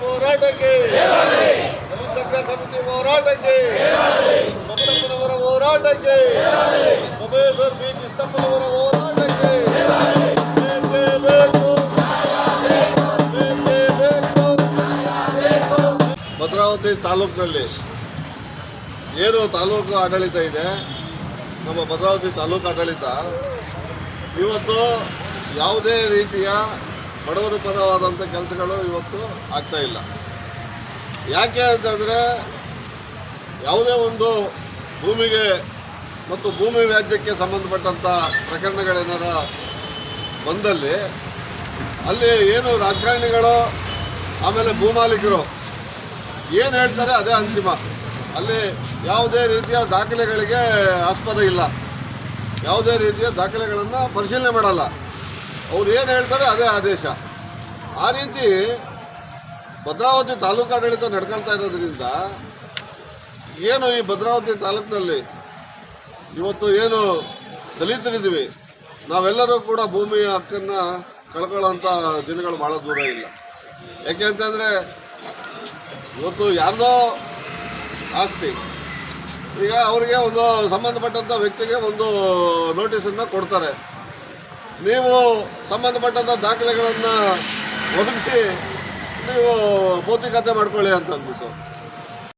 ಹೋರಾಟಕ್ಕೆ ಸಮಿತಿ ಹೋರಾಟಕ್ಕೆ ಕೃಷ್ಣಪ್ಪನವರ ಹೋರಾಟಕ್ಕೆ ಪ್ರೊಫೆಸರ್ ಬಿ ಕೃಷ್ಣಪ್ಪನವರ ಹೋರಾಟಕ್ಕೆ ಭದ್ರಾವತಿ ತಾಲೂಕಿನಲ್ಲಿ ಏನು ತಾಲೂಕು ಆಡಳಿತ ಇದೆ, ನಮ್ಮ ಭದ್ರಾವತಿ ತಾಲೂಕು ಆಡಳಿತ ಇವತ್ತು ಯಾವುದೇ ರೀತಿಯ ಬಡವರ ಪರವಾದಂಥ ಕೆಲಸಗಳು ಇವತ್ತು ಆಗ್ತಾ ಇಲ್ಲ. ಯಾಕೆ ಅಂತಂದರೆ ಯಾವುದೇ ಒಂದು ಭೂಮಿಗೆ ಮತ್ತು ಭೂಮಿ ವ್ಯಾಜ್ಯಕ್ಕೆ ಸಂಬಂಧಪಟ್ಟಂಥ ಪ್ರಕರಣಗಳೇನಾರ ಬಂದಲ್ಲಿ ಅಲ್ಲಿ ಏನು ರಾಜಕಾರಣಿಗಳು ಆಮೇಲೆ ಭೂಮಾಲೀಕರು ಏನು ಹೇಳ್ತಾರೆ ಅದೇ ಅಂತಿಮ. ಅಲ್ಲಿ ಯಾವುದೇ ರೀತಿಯ ದಾಖಲೆಗಳಿಗೆ ಆಸ್ಪದ ಇಲ್ಲ, ಯಾವುದೇ ರೀತಿಯ ದಾಖಲೆಗಳನ್ನು ಪರಿಶೀಲನೆ ಮಾಡಲ್ಲ. ಅವ್ರು ಏನು ಹೇಳ್ತಾರೆ ಅದೇ ಆದೇಶ. ಆ ರೀತಿ ಭದ್ರಾವತಿ ತಾಲೂಕು ಆಡಳಿತ ನಡ್ಕೊಳ್ತಾ ಇರೋದ್ರಿಂದ ಏನು ಈ ಭದ್ರಾವತಿ ತಾಲೂಕಿನಲ್ಲಿ ಇವತ್ತು ಏನು ದಲಿತರಿದ್ದೀವಿ ನಾವೆಲ್ಲರೂ ಕೂಡ ಭೂಮಿಯ ಹಕ್ಕನ್ನು ಕಳ್ಕೊಳ್ಳೋಂಥ ದಿನಗಳು ಭಾಳ ದೂರ ಇಲ್ಲ. ಯಾಕೆ ಅಂತಂದರೆ ಇವತ್ತು ಯಾರ್ದೋ ಆಸ್ತಿ, ಈಗ ಅವರಿಗೆ ಒಂದು ಸಂಬಂಧಪಟ್ಟಂಥ ವ್ಯಕ್ತಿಗೆ ಒಂದು ನೋಟಿಸನ್ನು ಕೊಡ್ತಾರೆ, ನೀವು ಸಂಬಂಧಪಟ್ಟಂಥ ದಾಖಲೆಗಳನ್ನು ಒದಗಿಸಿ ನೀವು ಭೌತಿಕತೆ ಮಾಡ್ಕೊಳ್ಳಿ ಅಂತ ಅಂದ್ಬಿಟ್ಟು